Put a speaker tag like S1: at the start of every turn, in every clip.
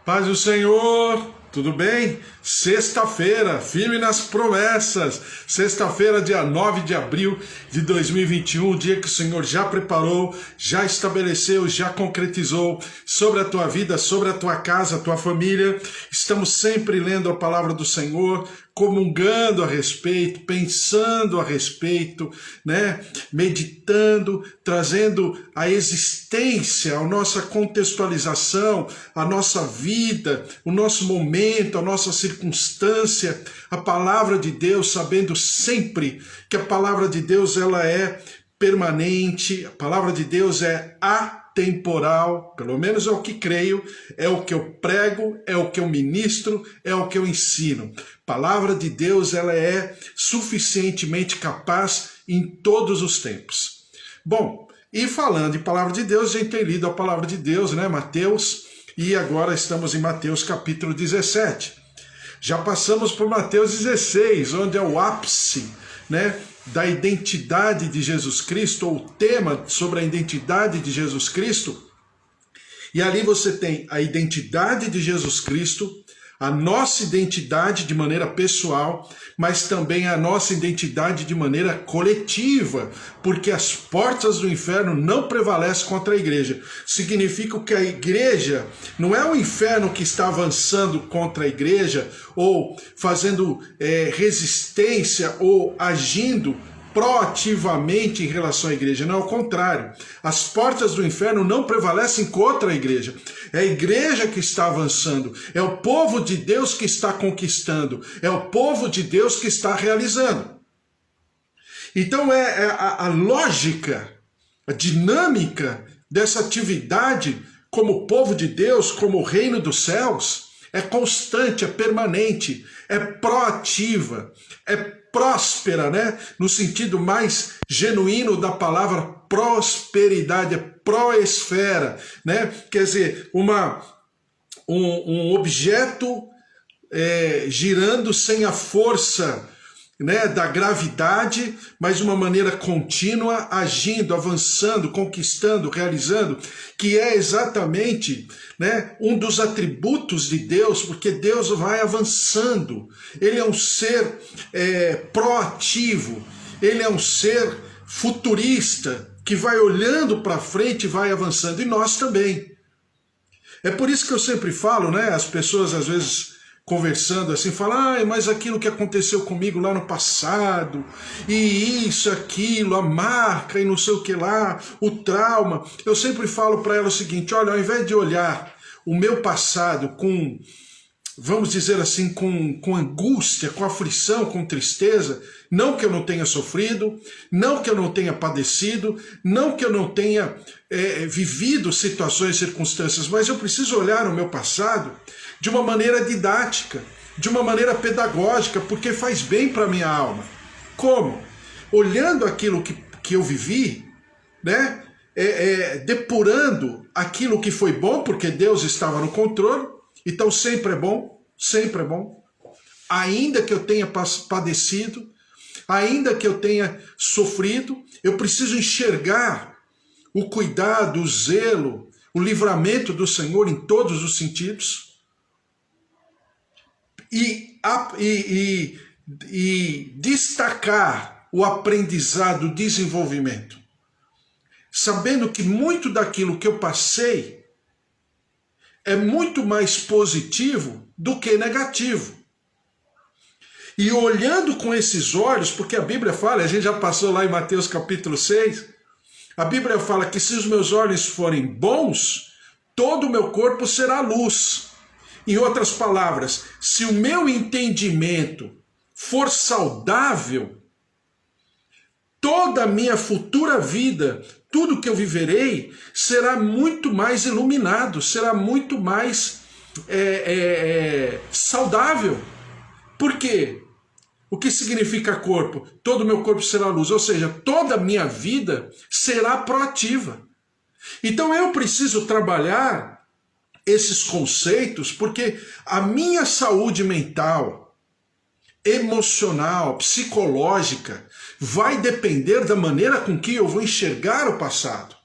S1: Paz do Senhor, tudo bem? Sexta-feira, firme nas promessas. Sexta-feira, dia 9 de abril de 2021, dia que o Senhor já preparou, já estabeleceu, já concretizou sobre a tua vida, sobre a tua casa, a tua família. Estamos sempre lendo a palavra do Senhor, comungando a respeito, pensando a respeito, né? Meditando, trazendo a existência, a nossa contextualização, a nossa vida, o nosso momento, a nossa circunstância, a palavra de Deus, sabendo sempre que a palavra de Deus ela é permanente, a palavra de Deus é atemporal, pelo menos é o que creio, é o que eu prego, é o que eu ministro, é o que eu ensino. A palavra de Deus ela é suficientemente capaz em todos os tempos. Bom, e falando em palavra de Deus, a gente tem lido a palavra de Deus, né, Mateus, e agora estamos em Mateus capítulo 17. Já passamos por Mateus 16, onde é o ápice, né, da identidade de Jesus Cristo, ou o tema sobre a identidade de Jesus Cristo. E ali você tem a identidade de Jesus Cristo, a nossa identidade de maneira pessoal, mas também a nossa identidade de maneira coletiva, porque as portas do inferno não prevalecem contra a igreja. Significa que a igreja não é o inferno que está avançando contra a igreja, ou fazendo resistência, ou agindo proativamente em relação à igreja. Não, ao contrário. As portas do inferno não prevalecem contra a igreja. É a igreja que está avançando. É o povo de Deus que está conquistando. É o povo de Deus que está realizando. Então a lógica, a dinâmica dessa atividade como povo de Deus, como o reino dos céus, é constante, é permanente, é proativa, é próspera, né? No sentido mais genuíno da palavra prosperidade, é proesfera, né? Quer dizer, um objeto girando sem a força, né, da gravidade, mas de uma maneira contínua, agindo, avançando, conquistando, realizando, que é exatamente, né, um dos atributos de Deus, porque Deus vai avançando. Ele é um ser proativo, ele é um ser futurista, que vai olhando para frente e vai avançando, e nós também. É por isso que eu sempre falo, né, as pessoas às vezes conversando assim, falam, mas aquilo que aconteceu comigo lá no passado, e isso, aquilo, a marca e não sei o que lá, o trauma. Eu sempre falo para ela o seguinte, olha, ao invés de olhar o meu passado com, vamos dizer assim, com angústia, com aflição, com tristeza, não que eu não tenha sofrido, não que eu não tenha padecido, não que eu não tenha vivido situações e circunstâncias, mas eu preciso olhar o meu passado de uma maneira didática, de uma maneira pedagógica, porque faz bem para a minha alma. Como? Olhando aquilo que eu vivi, né? Depurando aquilo que foi bom, porque Deus estava no controle, então sempre é bom, sempre é bom. Ainda que eu tenha padecido, ainda que eu tenha sofrido, eu preciso enxergar o cuidado, o zelo, o livramento do Senhor em todos os sentidos. E destacar o aprendizado, o desenvolvimento, sabendo que muito daquilo que eu passei é muito mais positivo do que negativo. E olhando com esses olhos, porque a Bíblia fala, a gente já passou lá em Mateus capítulo 6, a Bíblia fala que se os meus olhos forem bons, todo o meu corpo será luz. Em outras palavras, se o meu entendimento for saudável, toda a minha futura vida, tudo que eu viverei, será muito mais iluminado, será muito mais saudável. Por quê? O que significa corpo? Todo o meu corpo será luz, ou seja, toda a minha vida será proativa. Então eu preciso trabalhar esses conceitos, porque a minha saúde mental, emocional, psicológica, vai depender da maneira com que eu vou enxergar o passado.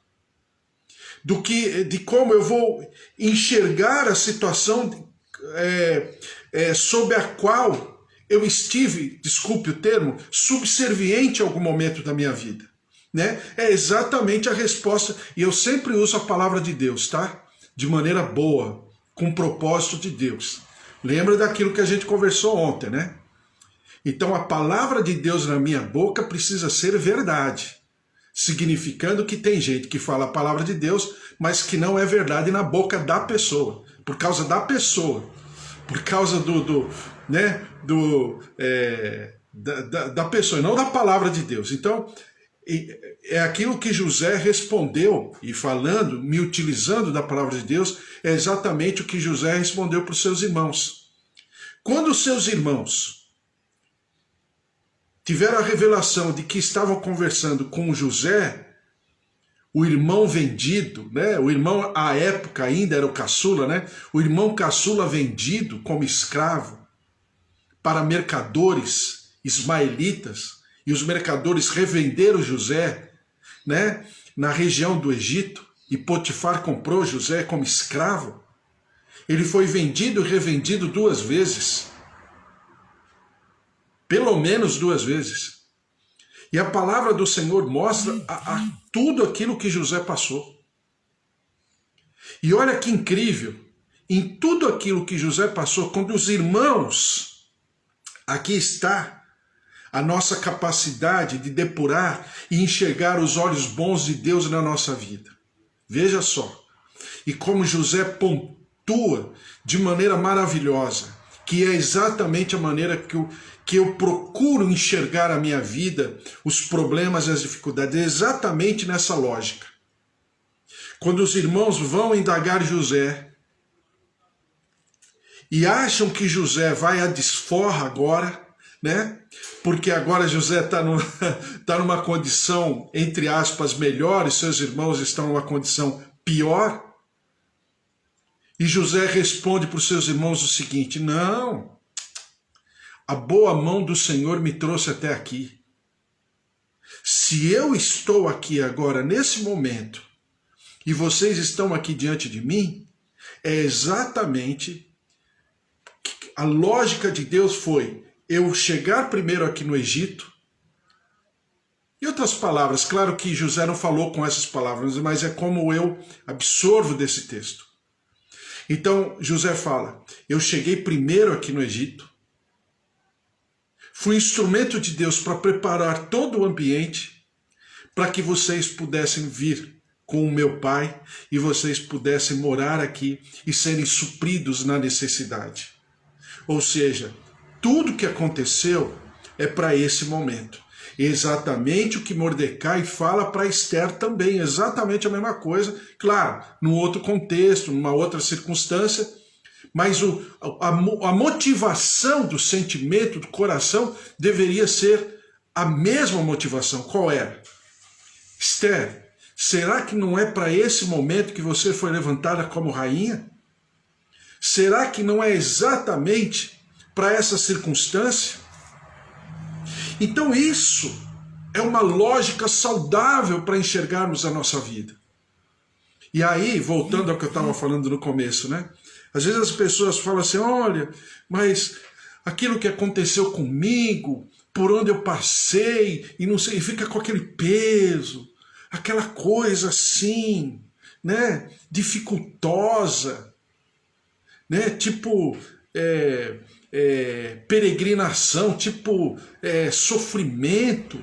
S1: de como eu vou enxergar a situação sob a qual eu estive, desculpe o termo, subserviente em algum momento da minha vida. Né? É exatamente a resposta, e eu sempre uso a palavra de Deus, tá? De maneira boa, com o propósito de Deus. Lembra daquilo que a gente conversou ontem, né? Então a palavra de Deus na minha boca precisa ser verdade, significando que tem gente que fala a palavra de Deus, mas que não é verdade na boca da pessoa, por causa da pessoa, por causa da pessoa, e não da palavra de Deus. Então, é aquilo que José respondeu, e falando, me utilizando da palavra de Deus, é exatamente o que José respondeu para os seus irmãos. Quando os seus irmãos tiveram a revelação de que estavam conversando com José, o irmão vendido, né? O irmão à época ainda era o caçula, né? O irmão caçula vendido como escravo para mercadores ismaelitas, e os mercadores revenderam José, né, na região do Egito, e Potifar comprou José como escravo. Ele foi vendido e revendido 2 vezes. Pelo menos 2 vezes. E a palavra do Senhor mostra tudo aquilo que José passou. E olha que incrível, em tudo aquilo que José passou, quando os irmãos, aqui está a nossa capacidade de depurar e enxergar os olhos bons de Deus na nossa vida. Veja só. E como José pontua de maneira maravilhosa, que é exatamente a maneira que eu procuro enxergar a minha vida, os problemas e as dificuldades, é exatamente nessa lógica. Quando os irmãos vão indagar José e acham que José vai à desforra agora, né? Porque agora José está numa condição, entre aspas, melhor, e seus irmãos estão numa condição pior. E José responde para os seus irmãos o seguinte: não, a boa mão do Senhor me trouxe até aqui. Se eu estou aqui agora, nesse momento, e vocês estão aqui diante de mim, é exatamente a lógica de Deus foi eu chegar primeiro aqui no Egito. Em outras palavras, claro que José não falou com essas palavras, mas é como eu absorvo desse texto. Então, José fala, eu cheguei primeiro aqui no Egito, fui instrumento de Deus para preparar todo o ambiente para que vocês pudessem vir com o meu pai e vocês pudessem morar aqui e serem supridos na necessidade. Ou seja, tudo que aconteceu é para esse momento. Exatamente o que Mordecai fala para Esther também, exatamente a mesma coisa, claro, num outro contexto, numa outra circunstância, mas a motivação do sentimento, do coração, deveria ser a mesma motivação. Qual era? Esther, será que não é para esse momento que você foi levantada como rainha? Será que não é exatamente para essa circunstância? Então isso é uma lógica saudável para enxergarmos a nossa vida. E aí, voltando ao que eu estava falando no começo, né? Às vezes as pessoas falam assim, olha, mas aquilo que aconteceu comigo, por onde eu passei, e não sei, e fica com aquele peso, aquela coisa assim, né? Dificultosa, né? Tipo, peregrinação, tipo sofrimento,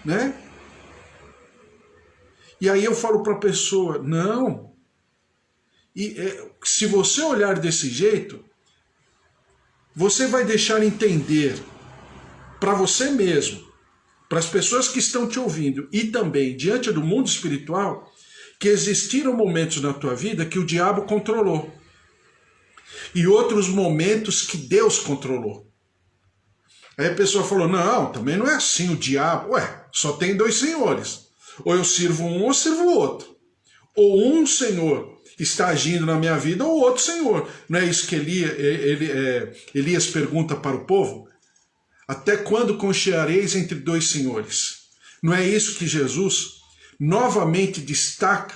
S1: né? E aí eu falo para a pessoa, não. E se você olhar desse jeito, você vai deixar entender para você mesmo, para as pessoas que estão te ouvindo e também diante do mundo espiritual, que existiram momentos na tua vida que o diabo controlou. E outros momentos que Deus controlou. Aí a pessoa falou, não, também não é assim o diabo. Ué, só tem 2 senhores. Ou eu sirvo um ou eu sirvo o outro. Ou um senhor está agindo na minha vida ou outro senhor. Não é isso que Elias pergunta para o povo? Até quando concheareis entre 2 senhores? Não é isso que Jesus novamente destaca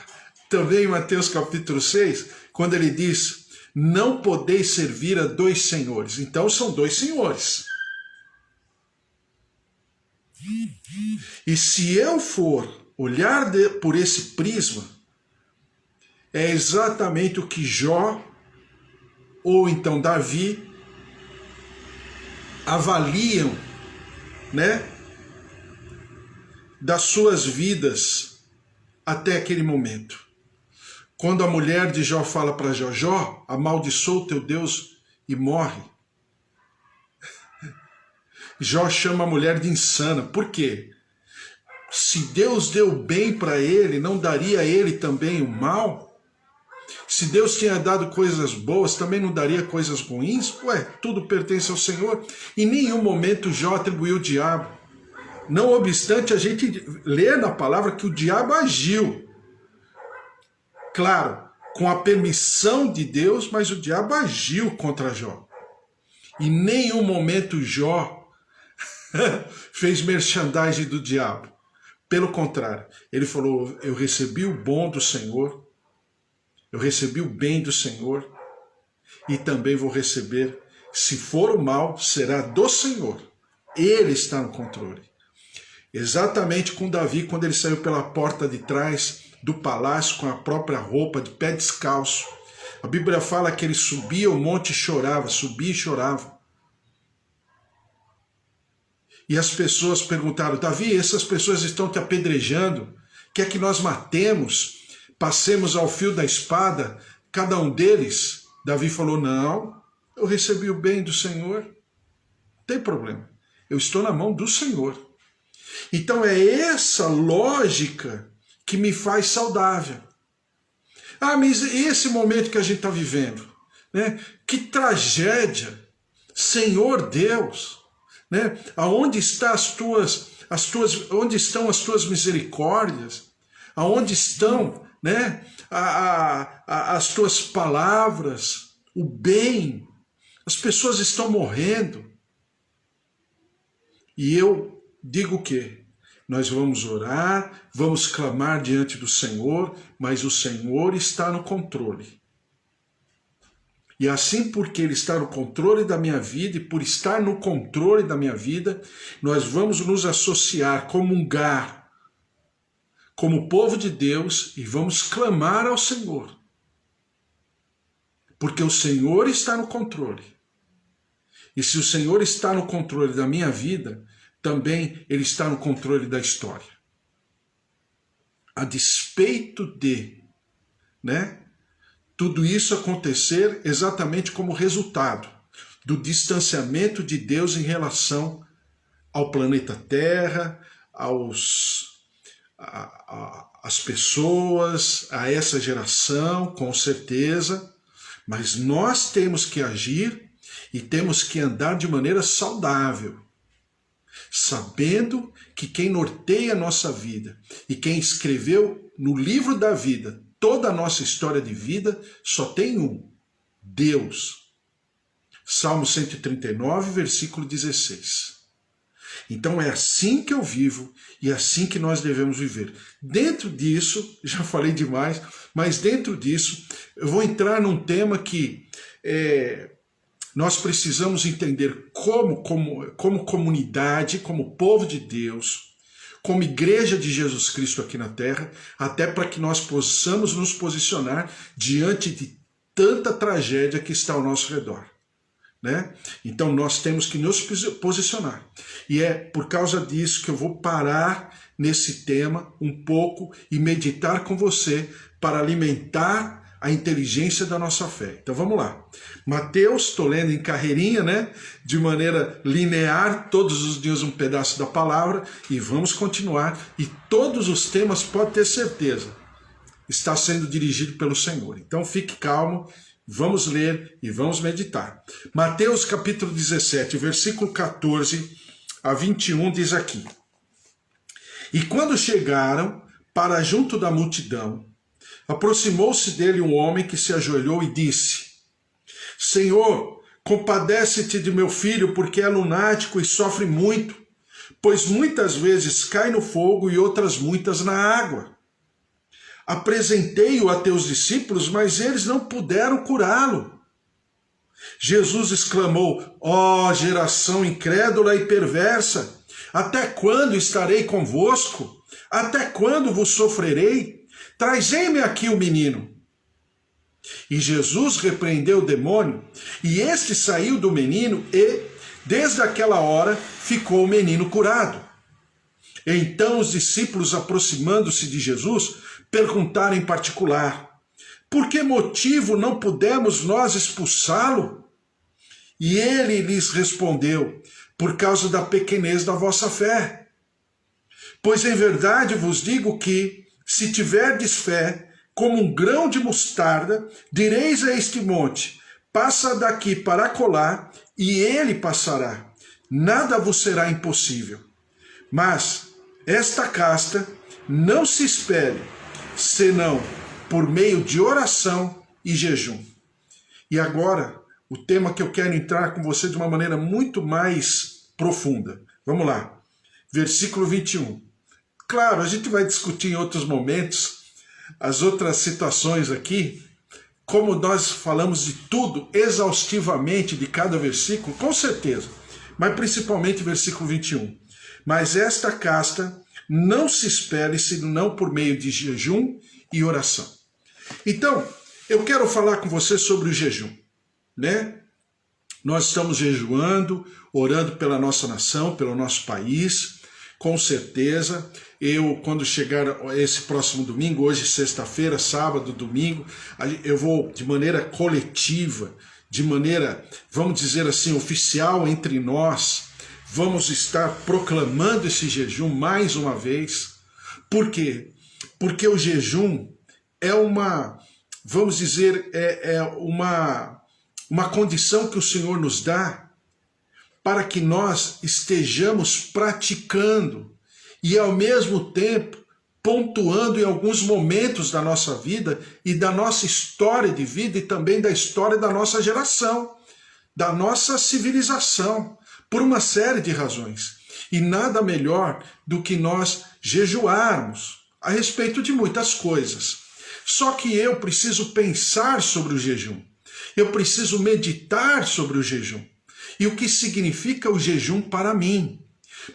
S1: também em Mateus capítulo 6, quando ele diz, não podeis servir a dois senhores. Então são dois senhores. E se eu for olhar por esse prisma, é exatamente o que Jó, ou então Davi, avaliam, né, das suas vidas até aquele momento. Quando a mulher de Jó fala para Jó, Jó, amaldiçoa o teu Deus e morre. Jó chama a mulher de insana. Por quê? Se Deus deu bem para ele, não daria a ele também o mal? Se Deus tinha dado coisas boas, também não daria coisas ruins? Ué, tudo pertence ao Senhor. Em nenhum momento Jó atribuiu o diabo. Não obstante, a gente lê na palavra que o diabo agiu. Claro, com a permissão de Deus, mas o diabo agiu contra Jó. Em nenhum momento Jó fez merchandising do diabo. Pelo contrário, ele falou, eu recebi o bom do Senhor, eu recebi o bem do Senhor, e também vou receber, se for o mal, será do Senhor. Ele está no controle. Exatamente com Davi, quando ele saiu pela porta de trás do palácio com a própria roupa, de pé descalço. A Bíblia fala que ele subia o monte e chorava, subia e chorava. E as pessoas perguntaram, Davi, essas pessoas estão te apedrejando, quer que nós matemos, passemos ao fio da espada, cada um deles? Davi falou, não, eu recebi o bem do Senhor, não tem problema, eu estou na mão do Senhor. Então é essa lógica que me faz saudável. Ah, mas esse momento que a gente está vivendo, né? Que tragédia, Senhor Deus, né? Aonde está onde estão as tuas misericórdias? Aonde estão, né? As tuas palavras, o bem? As pessoas estão morrendo. E eu digo o quê? Nós vamos orar, vamos clamar diante do Senhor, mas o Senhor está no controle. E assim, porque Ele está no controle da minha vida, e por estar no controle da minha vida, nós vamos nos associar, comungar, como povo de Deus, e vamos clamar ao Senhor. Porque o Senhor está no controle. E se o Senhor está no controle da minha vida, também Ele está no controle da história. A despeito de, né, tudo isso acontecer exatamente como resultado do distanciamento de Deus em relação ao planeta Terra, às pessoas, a essa geração, com certeza, mas nós temos que agir e temos que andar de maneira saudável, sabendo que quem norteia a nossa vida e quem escreveu no livro da vida toda a nossa história de vida só tem um: Deus. Salmo 139, versículo 16. Então é assim que eu vivo e é assim que nós devemos viver. Dentro disso, já falei demais, mas dentro disso eu vou entrar num tema que nós precisamos entender como comunidade, como povo de Deus, como igreja de Jesus Cristo aqui na Terra, até para que nós possamos nos posicionar diante de tanta tragédia que está ao nosso redor, né? Então nós temos que nos posicionar. E é por causa disso que eu vou parar nesse tema um pouco e meditar com você para alimentar a inteligência da nossa fé. Então vamos lá. Mateus, estou lendo em carreirinha, né? De maneira linear, todos os dias um pedaço da palavra, e vamos continuar. E todos os temas, pode ter certeza, está sendo dirigido pelo Senhor. Então fique calmo, vamos ler e vamos meditar. Mateus capítulo 17, versículo 14 a 21 diz aqui: E quando chegaram para junto da multidão, aproximou-se dele um homem que se ajoelhou e disse: Senhor, compadece-te de meu filho, porque é lunático e sofre muito, pois muitas vezes cai no fogo e outras muitas na água. Apresentei-o a teus discípulos, mas eles não puderam curá-lo. Jesus exclamou: ó geração incrédula e perversa, até quando estarei convosco? Até quando vos sofrerei? Trazei-me aqui o menino. E Jesus repreendeu o demônio, e este saiu do menino, e, desde aquela hora, ficou o menino curado. Então os discípulos, aproximando-se de Jesus, perguntaram em particular: por que motivo não pudemos nós expulsá-lo? E ele lhes respondeu: por causa da pequenez da vossa fé. Pois em verdade vos digo que, se tiverdes fé, como um grão de mostarda, direis a este monte: passa daqui para acolá, e ele passará. Nada vos será impossível. Mas esta casta não se espere, senão por meio de oração e jejum. E agora, o tema que eu quero entrar com você de uma maneira muito mais profunda. Vamos lá. Versículo 21. Claro, a gente vai discutir em outros momentos as outras situações aqui, como nós falamos de tudo exaustivamente de cada versículo, com certeza, mas principalmente versículo 21. Mas esta casta não se espere senão por meio de jejum e oração. Então, eu quero falar com você sobre o jejum, né? Nós estamos jejuando, orando pela nossa nação, pelo nosso país. Com certeza, quando chegar esse próximo domingo, hoje sexta-feira, sábado, domingo, eu vou de maneira coletiva, de maneira, vamos dizer assim, oficial entre nós, vamos estar proclamando esse jejum mais uma vez. Por quê? Porque o jejum é vamos dizer, uma condição que o Senhor nos dá para que nós estejamos praticando e, ao mesmo tempo, pontuando em alguns momentos da nossa vida e da nossa história de vida e também da história da nossa geração, da nossa civilização, por uma série de razões. E nada melhor do que nós jejuarmos a respeito de muitas coisas. Só que eu preciso pensar sobre o jejum. Eu preciso meditar sobre o jejum. E o que significa o jejum para mim,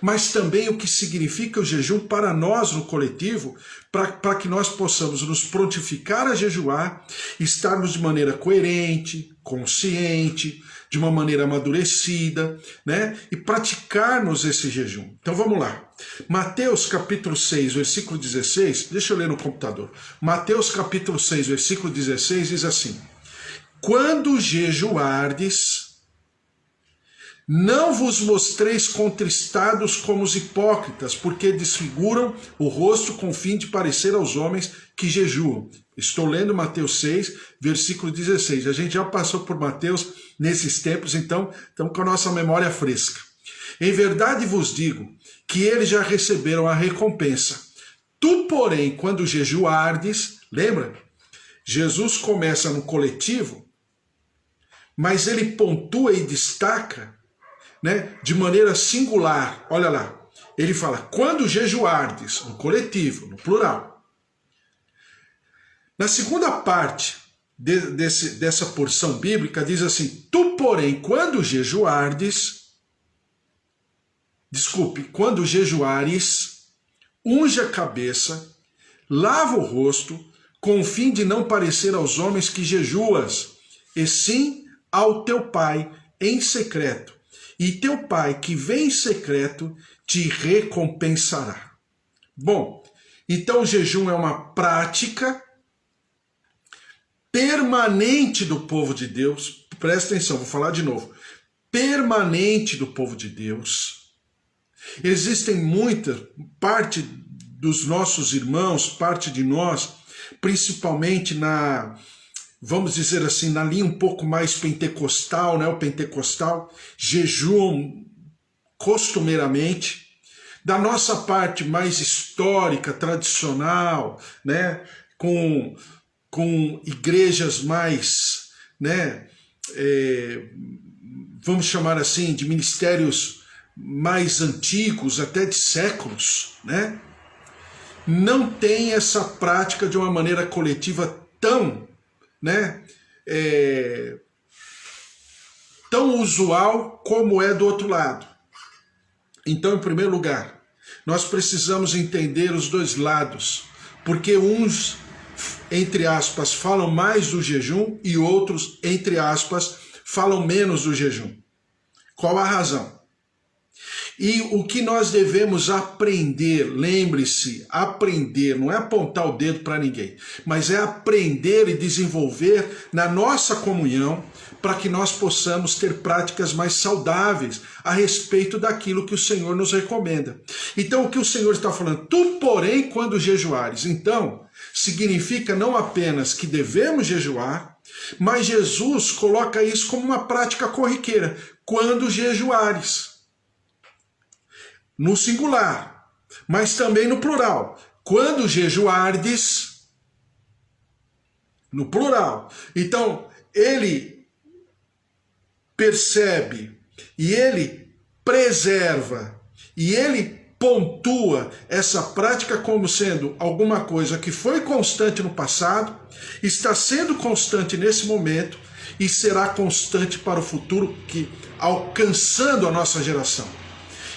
S1: mas também o que significa o jejum para nós no coletivo, para que nós possamos nos prontificar a jejuar, estarmos de maneira coerente, consciente, de uma maneira amadurecida, né? E praticarmos esse jejum. Então vamos lá. Mateus capítulo 6, versículo 16, deixa eu ler no computador. Mateus capítulo 6, versículo 16 diz assim: quando jejuardes, não vos mostreis contristados como os hipócritas, porque desfiguram o rosto com o fim de parecer aos homens que jejuam. Estou lendo Mateus 6, versículo 16. A gente já passou por Mateus nesses tempos, então estamos com a nossa memória fresca. Em verdade vos digo que eles já receberam a recompensa. Tu, porém, quando jejuardes, lembra? Jesus começa no coletivo, mas ele pontua e destaca, né, de maneira singular. Olha lá, ele fala, quando jejuardes, no coletivo, no plural. Na segunda parte dessa porção bíblica, diz assim, tu, porém, quando jejuares, quando jejuares, unge a cabeça, lava o rosto, com o fim de não parecer aos homens que jejuas, e sim ao teu Pai em secreto. E teu Pai que vem em secreto te recompensará. Bom, então o jejum é uma prática permanente do povo de Deus. Presta atenção, vou falar de novo. Permanente do povo de Deus. Existem parte dos nossos irmãos, parte de nós, principalmente vamos dizer assim, na linha um pouco mais pentecostal, né? O pentecostal jejuam costumeiramente. Da nossa parte mais histórica, tradicional, né? Com igrejas mais, né? Vamos chamar assim, de ministérios mais antigos, até de séculos, né? não tem essa prática de uma maneira coletiva tão, né, tão usual como é do outro lado. Então, em primeiro lugar, nós precisamos entender os dois lados, porque uns, entre aspas, falam mais do jejum e outros, entre aspas, falam menos do jejum. Qual a razão? E o que nós devemos aprender, lembre-se, aprender, não é apontar o dedo para ninguém, mas é aprender e desenvolver na nossa comunhão para que nós possamos ter práticas mais saudáveis a respeito daquilo que o Senhor nos recomenda. Então o que o Senhor está falando? Tu, porém, quando jejuares. Então, significa não apenas que devemos jejuar, mas Jesus coloca isso como uma prática corriqueira. Quando jejuares. No singular, mas também no plural. Quando jejuardes, no plural. Então, ele percebe e ele preserva e ele pontua essa prática como sendo alguma coisa que foi constante no passado, está sendo constante nesse momento e será constante para o futuro, que alcançando a nossa geração.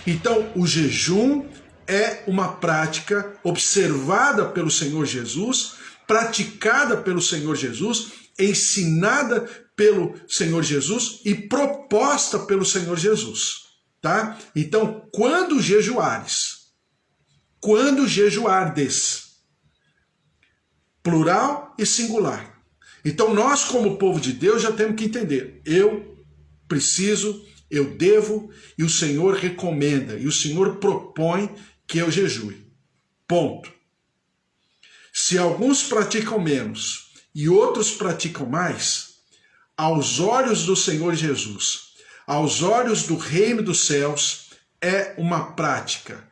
S1: Então, o jejum é uma prática observada pelo Senhor Jesus, praticada pelo Senhor Jesus, ensinada pelo Senhor Jesus e proposta pelo Senhor Jesus, tá? Então, quando jejuares, quando jejuardes, plural e singular. Então, nós como povo de Deus já temos que entender, eu preciso, eu devo, e o Senhor recomenda, e o Senhor propõe que eu jejue. Ponto. Se alguns praticam menos e outros praticam mais, aos olhos do Senhor Jesus, aos olhos do reino dos céus, é uma prática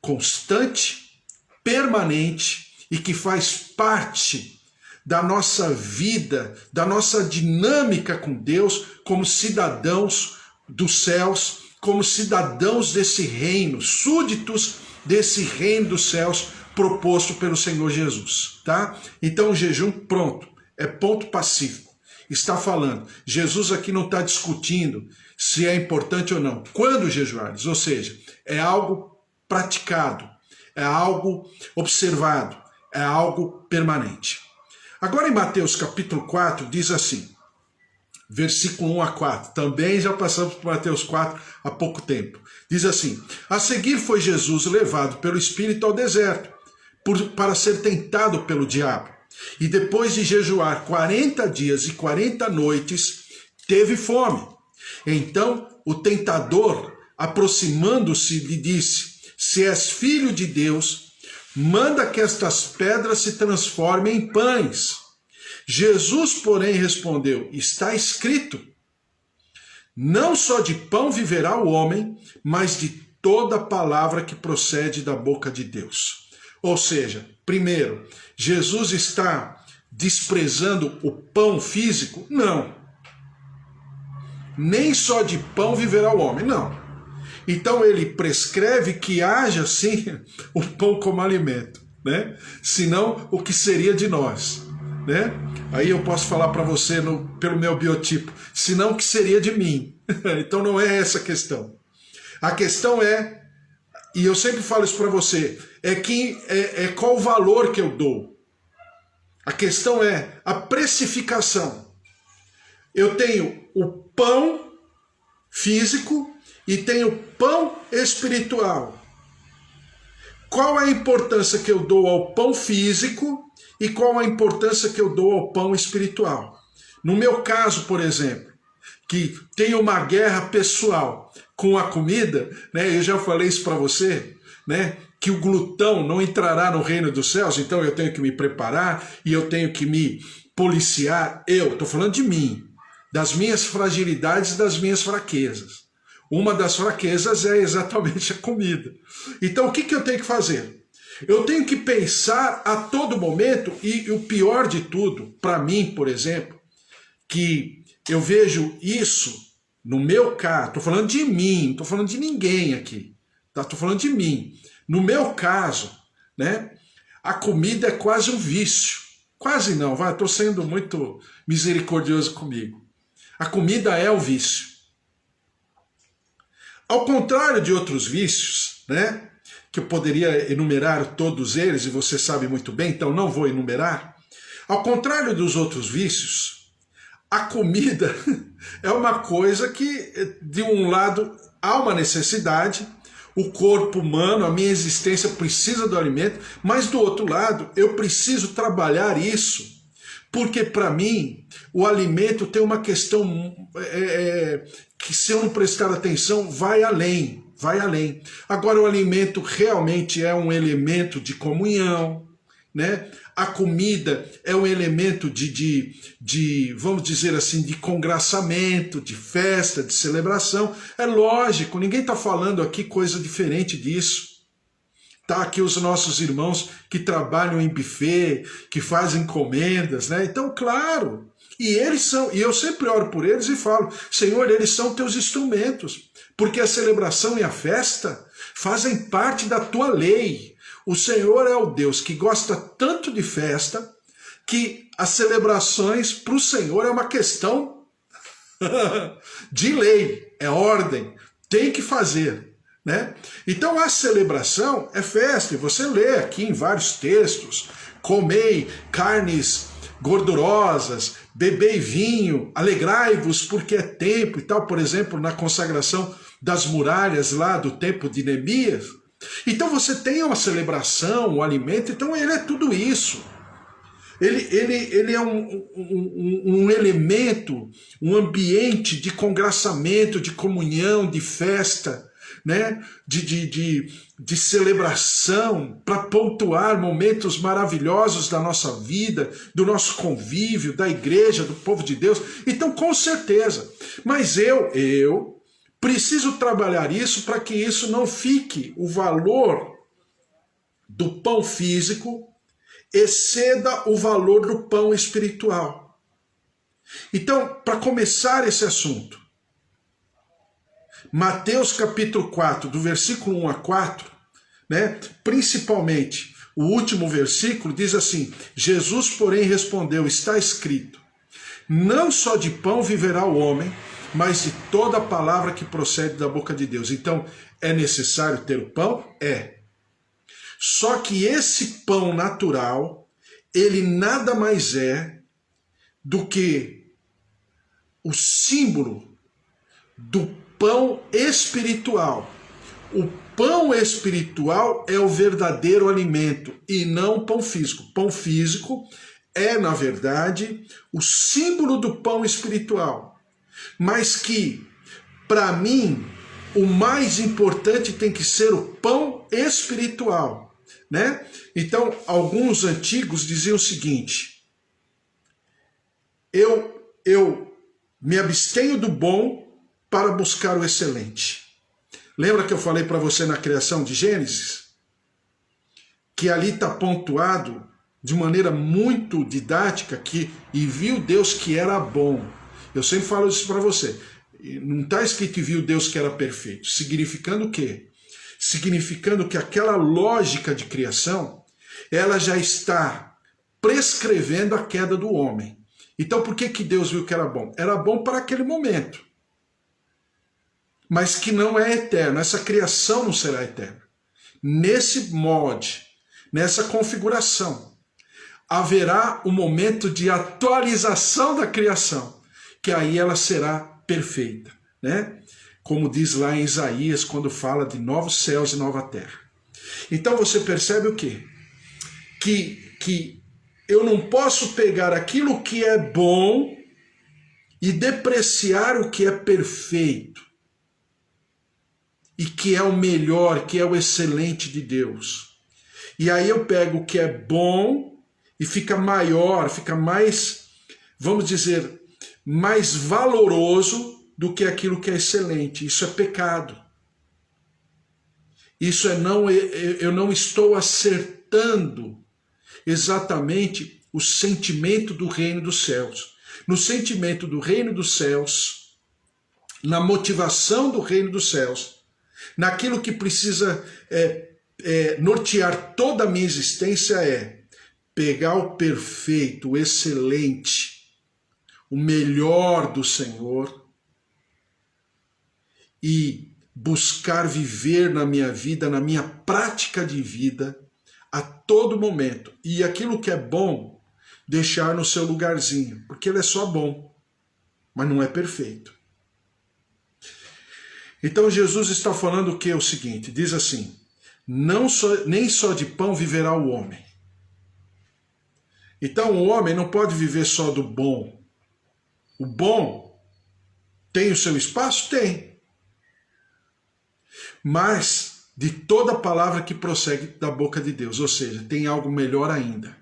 S1: constante, permanente e que faz parte da nossa vida, da nossa dinâmica com Deus como cidadãos dos céus, como cidadãos desse reino, súditos desse reino dos céus proposto pelo Senhor Jesus, tá? Então o jejum, pronto, é ponto pacífico. Está falando, Jesus aqui não está discutindo se é importante ou não. Quando jejuares, ou seja, é algo praticado, é algo observado, é algo permanente. Agora em Mateus capítulo 4 diz assim, versículo 1 a 4, também já passamos por Mateus 4 há pouco tempo. Diz assim, a seguir foi Jesus levado pelo Espírito ao deserto, para ser tentado pelo diabo. E depois de jejuar 40 dias e 40 noites, teve fome. Então o tentador, aproximando-se, lhe disse, se és filho de Deus, manda que estas pedras se transformem em pães. Jesus, porém, respondeu, está escrito, não só de pão viverá o homem, mas de toda palavra que procede da boca de Deus. Ou seja, primeiro, Jesus está desprezando o pão físico? Não. Nem só de pão viverá o homem, não. Então ele prescreve que haja, sim, o pão como alimento, né? Senão, o que seria de nós? Né? Aí eu posso falar para você pelo meu biotipo, senão o que seria de mim? Então não é essa a questão. A questão é, e eu sempre falo isso para você, é qual o valor que eu dou. A questão é a precificação. Eu tenho o pão físico e tenho o pão espiritual. Qual é a importância que eu dou ao pão físico e qual a importância que eu dou ao pão espiritual? No meu caso, por exemplo, que tenho uma guerra pessoal com a comida, né? Eu já falei isso para você, né? Que o glutão não entrará no reino dos céus, então eu tenho que me preparar e eu tenho que me policiar. Eu estou falando de mim, das minhas fragilidades, das minhas fraquezas. Uma das fraquezas é exatamente a comida. Então o que eu tenho que fazer? Eu tenho que pensar a todo momento, e o pior de tudo, para mim, por exemplo, que eu vejo isso no meu caso, estou falando de mim, não estou falando de ninguém aqui, tá? Estou falando de mim. No meu caso, né, A comida é quase um vício. Quase não, vai, estou sendo muito misericordioso comigo. A comida é o vício. Ao contrário de outros vícios, né, que eu poderia enumerar todos eles, e você sabe muito bem, então não vou enumerar. Ao contrário dos outros vícios, a comida é uma coisa que, de um lado, há uma necessidade, o corpo humano, a minha existência precisa do alimento, mas do outro lado, eu preciso trabalhar isso, porque para mim, o alimento tem uma questão que, se eu não prestar atenção, vai além, vai além. Agora, o alimento realmente é um elemento de comunhão, né? A comida é um elemento de, vamos dizer assim, de congraçamento, de festa, de celebração. É lógico, ninguém está falando aqui coisa diferente disso. Tá aqui os nossos irmãos que trabalham em buffet, que fazem encomendas, né? Então, claro, e eles são, e eu sempre oro por eles e falo, Senhor, eles são teus instrumentos, porque a celebração e a festa fazem parte da tua lei. O Senhor é o Deus que gosta tanto de festa que as celebrações para o Senhor é uma questão de lei, é ordem, tem que fazer, né? Então a celebração é festa, e você lê aqui em vários textos, comei carnes gordurosas, bebei vinho, alegrai-vos porque é tempo e tal, por exemplo, na consagração das muralhas lá do tempo de Neemias. Então você tem uma celebração, um alimento, então ele é tudo isso. Ele é um elemento, um ambiente de congraçamento, de comunhão, de festa, né? de celebração, para pontuar momentos maravilhosos da nossa vida, do nosso convívio, da igreja, do povo de Deus. Então, com certeza. Mas eu preciso trabalhar isso para que isso não fique, o valor do pão físico exceda o valor do pão espiritual. Então, para começar esse assunto, Mateus capítulo 4, do versículo 1 a 4, né, principalmente o último versículo, diz assim, Jesus, porém, respondeu, está escrito, não só de pão viverá o homem, mas de toda a palavra que procede da boca de Deus. Então, é necessário ter o pão? É. Só que esse pão natural, ele nada mais é do que o símbolo do pão espiritual. O pão espiritual é o verdadeiro alimento e não o pão físico. Pão físico é, na verdade, o símbolo do pão espiritual. Mas que, para mim, o mais importante tem que ser o pão espiritual, né? Então, alguns antigos diziam o seguinte, eu me abstenho do bom para buscar o excelente. Lembra que eu falei para você na criação de Gênesis? Que ali está pontuado de maneira muito didática que e viu Deus que era bom. Eu sempre falo isso para você. Não está escrito e viu Deus que era perfeito. Significando o quê? Significando que aquela lógica de criação, ela já está prescrevendo a queda do homem. Então por que Deus viu que era bom? Era bom para aquele momento. Mas que não é eterno. Essa criação não será eterna. Nesse molde, nessa configuração, haverá um momento de atualização da criação, que aí ela será perfeita, né? Como diz lá em Isaías, quando fala de novos céus e nova terra. Então você percebe o quê? Que eu não posso pegar aquilo que é bom e depreciar o que é perfeito, e que é o melhor, que é o excelente de Deus. E aí eu pego o que é bom e fica maior, fica mais, vamos dizer, mais valoroso do que aquilo que é excelente. Isso é pecado. Isso é eu não estou acertando exatamente o sentimento do reino dos céus. No sentimento do reino dos céus, na motivação do reino dos céus, naquilo que precisa nortear toda a minha existência é pegar o perfeito, o excelente, o melhor do Senhor e buscar viver na minha vida, na minha prática de vida, a todo momento. E aquilo que é bom, deixar no seu lugarzinho, porque ele é só bom, mas não é perfeito. Então Jesus está falando o que é o seguinte, diz assim, nem só de pão viverá o homem. Então o homem não pode viver só do bom. O bom tem o seu espaço? Tem. Mas de toda palavra que prossegue da boca de Deus, ou seja, tem algo melhor ainda,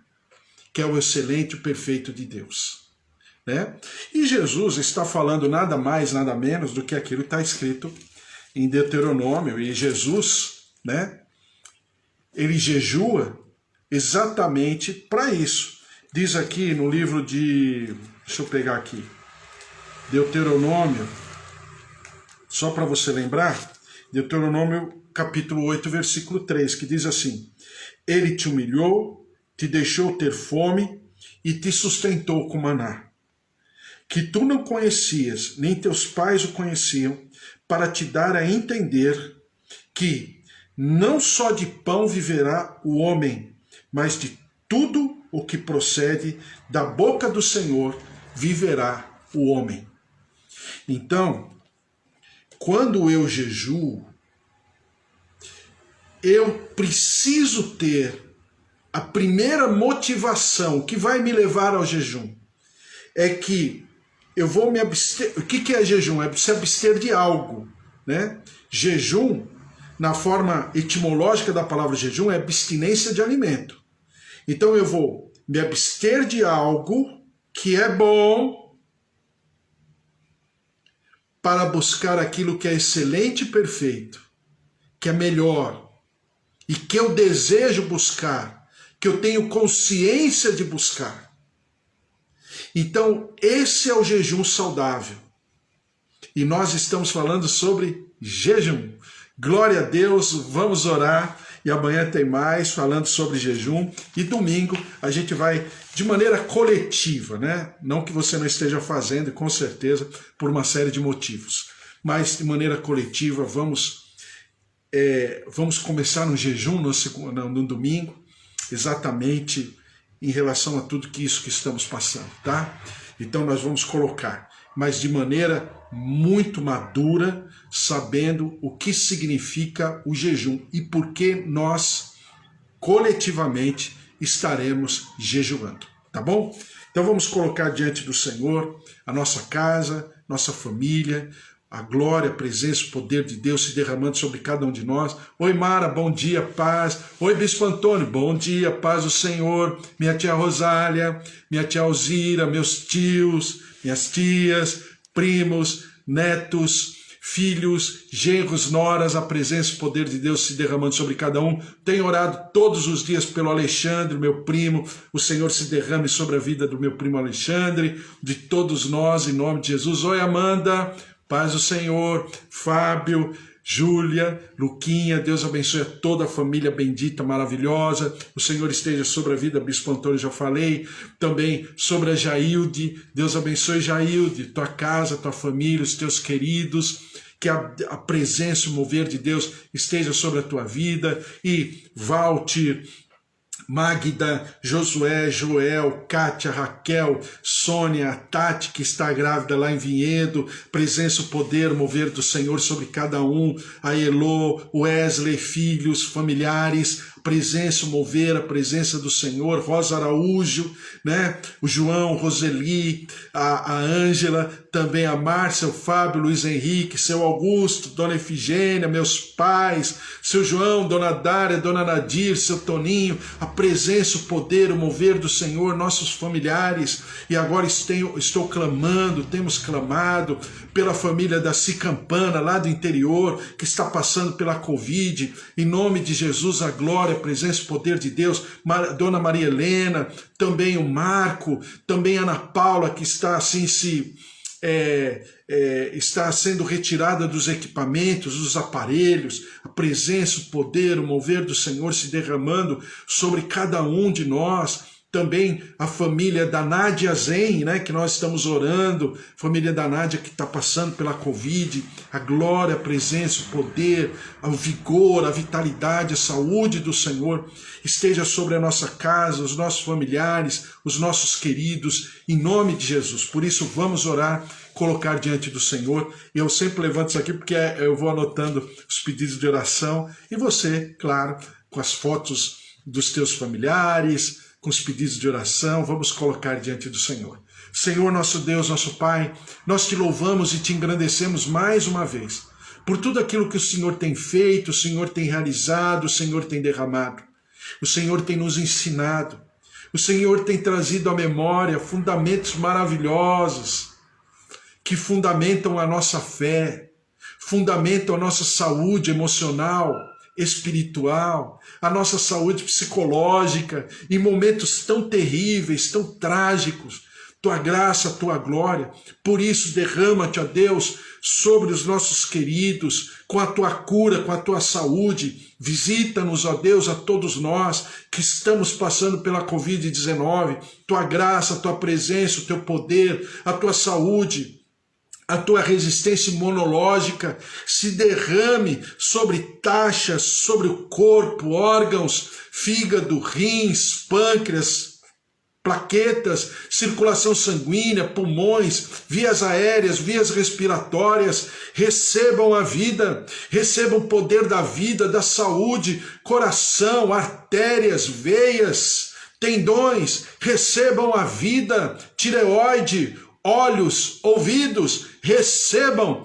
S1: que é o excelente e o perfeito de Deus. Né? E Jesus está falando nada mais, nada menos do que aquilo que está escrito em Deuteronômio. E Jesus, né, ele jejua exatamente para isso. Diz aqui no livro de... Deixa eu pegar aqui. Deuteronômio, só para você lembrar, Deuteronômio capítulo 8, versículo 3, que diz assim, ele te humilhou, te deixou ter fome e te sustentou com maná, que tu não conhecias, nem teus pais o conheciam, para te dar a entender que não só de pão viverá o homem, mas de tudo o que procede da boca do Senhor viverá o homem. Então, quando eu jejuo, eu preciso ter a primeira motivação que vai me levar ao jejum. É que eu vou me abster. O que é jejum? É se abster de algo, né? Jejum, na forma etimológica da palavra jejum, é abstinência de alimento. Então eu vou me abster de algo que é bom para buscar aquilo que é excelente e perfeito, que é melhor, e que eu desejo buscar, que eu tenho consciência de buscar. Então, esse é o jejum saudável. E nós estamos falando sobre jejum. Glória a Deus, vamos orar. E amanhã tem mais falando sobre jejum. E domingo a gente vai de maneira coletiva, né? Não que você não esteja fazendo, com certeza, por uma série de motivos. Mas de maneira coletiva, vamos começar um jejum no domingo, exatamente em relação a tudo isso que estamos passando, tá? Então nós vamos colocar, mas de maneira muito madura, sabendo o que significa o jejum e por que nós coletivamente estaremos jejuando, tá bom? Então vamos colocar diante do Senhor a nossa casa, nossa família, a glória, a presença, o poder de Deus se derramando sobre cada um de nós. Oi Mara, bom dia, paz. Oi Bispo Antônio, bom dia, paz do Senhor. Minha tia Rosália, minha tia Alzira, meus tios, minhas tias, primos, netos, filhos, genros, noras, a presença e o poder de Deus se derramando sobre cada um. Tenho orado todos os dias pelo Alexandre, meu primo. O Senhor se derrame sobre a vida do meu primo Alexandre, de todos nós, em nome de Jesus. Oi Amanda, paz do Senhor, Fábio, Júlia, Luquinha, Deus abençoe a toda a família bendita, maravilhosa. O Senhor esteja sobre a vida, Bispo Antônio, já falei. Também sobre a Jailde, Deus abençoe Jailde, tua casa, tua família, os teus queridos. Que a presença, o mover de Deus esteja sobre a tua vida. E Valtir, Magda, Josué, Joel, Kátia, Raquel, Sônia, Tati, que está grávida lá em Vinhedo, presença, o poder, o mover do Senhor sobre cada um, a Elô, Wesley, filhos, familiares, presença, o mover, a presença do Senhor, Rosa Araújo, né? O João, Roseli, a Ângela, também a Márcia, o Fábio, Luiz Henrique, seu Augusto, Dona Efigênia, meus pais, seu João, Dona Dária, Dona Nadir, seu Toninho, a presença, o poder, o mover do Senhor, nossos familiares. E agora estou clamando, temos clamado pela família da Cicampana, lá do interior, que está passando pela Covid. Em nome de Jesus, a glória, a presença, o poder de Deus. Dona Maria Helena, também o Marco, também a Ana Paula, que está assim está sendo retirada dos equipamentos, dos aparelhos, a presença, o poder, o mover do Senhor se derramando sobre cada um de nós. Também a família da Nádia Zen, né, que nós estamos orando, família da Nádia que está passando pela Covid, a glória, a presença, o poder, o vigor, a vitalidade, a saúde do Senhor esteja sobre a nossa casa, os nossos familiares, os nossos queridos, em nome de Jesus. Por isso vamos orar, colocar diante do Senhor. E eu sempre levanto isso aqui porque eu vou anotando os pedidos de oração, e você, claro, com as fotos dos teus familiares, com os pedidos de oração, vamos colocar diante do Senhor. Senhor, nosso Deus, nosso Pai, nós te louvamos e te engrandecemos mais uma vez por tudo aquilo que o Senhor tem feito, o Senhor tem realizado, o Senhor tem derramado, o Senhor tem nos ensinado, o Senhor tem trazido à memória fundamentos maravilhosos que fundamentam a nossa fé, fundamentam a nossa saúde emocional, espiritual, a nossa saúde psicológica, em momentos tão terríveis, tão trágicos. Tua graça, tua glória, por isso derrama-te, ó Deus, sobre os nossos queridos, com a tua cura, com a tua saúde. Visita-nos, ó Deus, a todos nós que estamos passando pela Covid-19, tua graça, a tua presença, o teu poder, a tua saúde, a tua resistência imunológica se derrame sobre taxas, sobre o corpo, órgãos, fígado, rins, pâncreas, plaquetas, circulação sanguínea, pulmões, vias aéreas, vias respiratórias. Recebam a vida, recebam o poder da vida, da saúde, coração, artérias, veias, tendões, recebam a vida, tireoide, olhos, ouvidos, recebam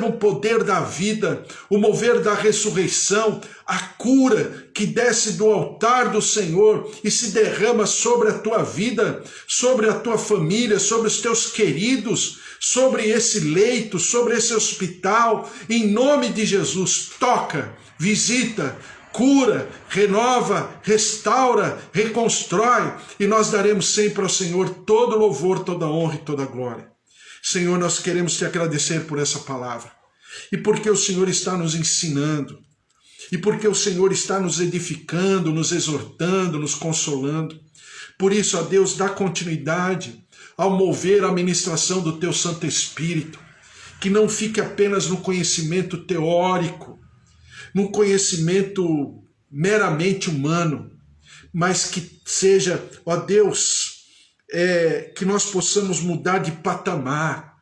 S1: o poder da vida, o mover da ressurreição, a cura que desce do altar do Senhor e se derrama sobre a tua vida, sobre a tua família, sobre os teus queridos, sobre esse leito, sobre esse hospital. Em nome de Jesus, toca, visita, cura, renova, restaura, reconstrói, e nós daremos sempre ao Senhor todo louvor, toda honra e toda glória. Senhor, nós queremos te agradecer por essa palavra, e porque o Senhor está nos ensinando, e porque o Senhor está nos edificando, nos exortando, nos consolando. Por isso, ó Deus, dá continuidade ao mover a ministração do teu Santo Espírito, que não fique apenas no conhecimento teórico, num conhecimento meramente humano, mas que seja, ó Deus, que nós possamos mudar de patamar,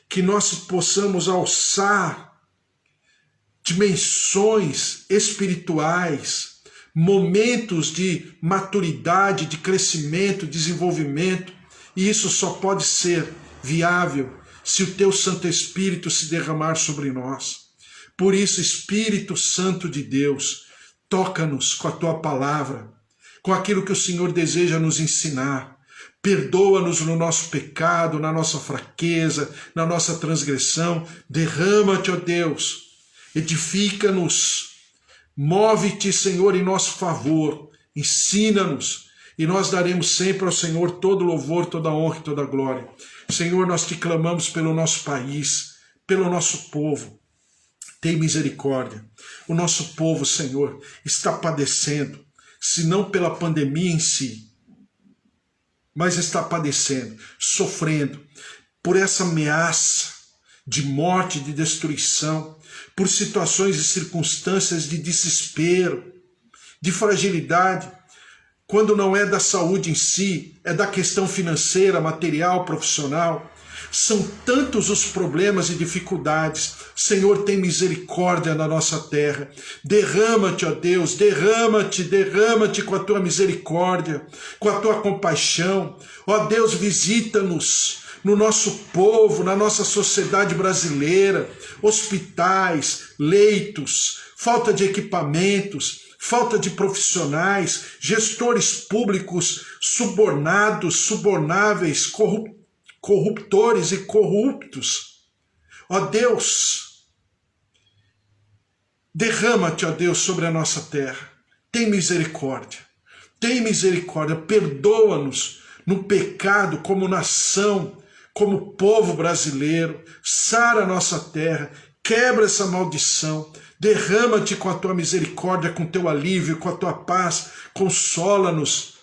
S1: que nós possamos alçar dimensões espirituais, momentos de maturidade, de crescimento, desenvolvimento, e isso só pode ser viável se o teu Santo Espírito se derramar sobre nós. Por isso, Espírito Santo de Deus, toca-nos com a tua palavra, com aquilo que o Senhor deseja nos ensinar. Perdoa-nos no nosso pecado, na nossa fraqueza, na nossa transgressão. Derrama-te, ó Deus, edifica-nos, move-te, Senhor, em nosso favor, ensina-nos, e nós daremos sempre ao Senhor todo louvor, toda honra e toda glória. Senhor, nós te clamamos pelo nosso país, pelo nosso povo. Tem misericórdia. O nosso povo, Senhor, está padecendo, se não pela pandemia em si, mas está padecendo, sofrendo por essa ameaça de morte, de destruição, por situações e circunstâncias de desespero, de fragilidade, quando não é da saúde em si, é da questão financeira, material, profissional. São tantos os problemas e dificuldades. Senhor, tem misericórdia na nossa terra. Derrama-te, ó Deus, derrama-te com a tua misericórdia, com a tua compaixão. Ó Deus, visita-nos no nosso povo, na nossa sociedade brasileira, hospitais, leitos, falta de equipamentos, falta de profissionais, gestores públicos subornados, subornáveis, corruptores e corruptos. Ó Deus, derrama-te, ó Deus, sobre a nossa terra. Tem misericórdia, perdoa-nos no pecado como nação, como povo brasileiro. Sara a nossa terra, quebra essa maldição, Derrama-te com a tua misericórdia, com o teu alívio, com a tua paz. Consola-nos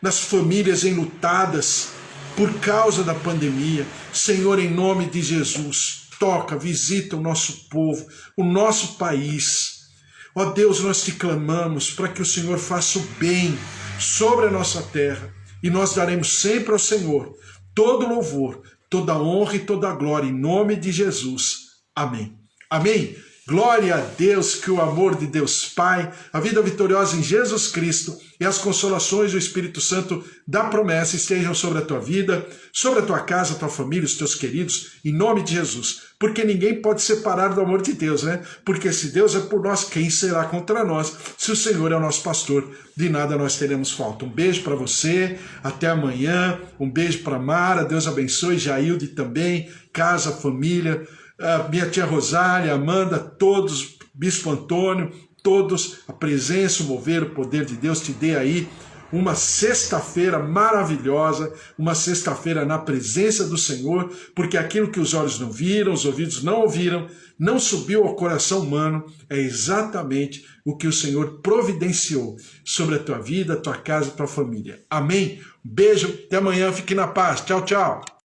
S1: nas famílias enlutadas por causa da pandemia. Senhor, em nome de Jesus, toca, visita o nosso povo, o nosso país. Ó Deus, nós te clamamos para que o Senhor faça o bem sobre a nossa terra. E nós daremos sempre ao Senhor todo louvor, toda honra e toda glória, em nome de Jesus. Amém. Amém. Glória a Deus, que o amor de Deus Pai, a vida vitoriosa em Jesus Cristo e as consolações do Espírito Santo da promessa estejam sobre a tua vida, sobre a tua casa, a tua família, os teus queridos, em nome de Jesus. Porque ninguém pode separar do amor de Deus, né? Porque se Deus é por nós, quem será contra nós? Se o Senhor é o nosso pastor, de nada nós teremos falta. Um beijo para você, até amanhã. Um beijo para Mara, Deus abençoe, Jailde também, casa, família, minha tia Rosália, Amanda, todos, Bispo Antônio, todos, a presença, o mover, o poder de Deus te dê aí uma sexta-feira maravilhosa, uma sexta-feira na presença do Senhor, porque aquilo que os olhos não viram, os ouvidos não ouviram, não subiu ao coração humano, é exatamente o que o Senhor providenciou sobre a tua vida, a tua casa, a tua família. Amém? Beijo, até amanhã, fique na paz. Tchau, tchau.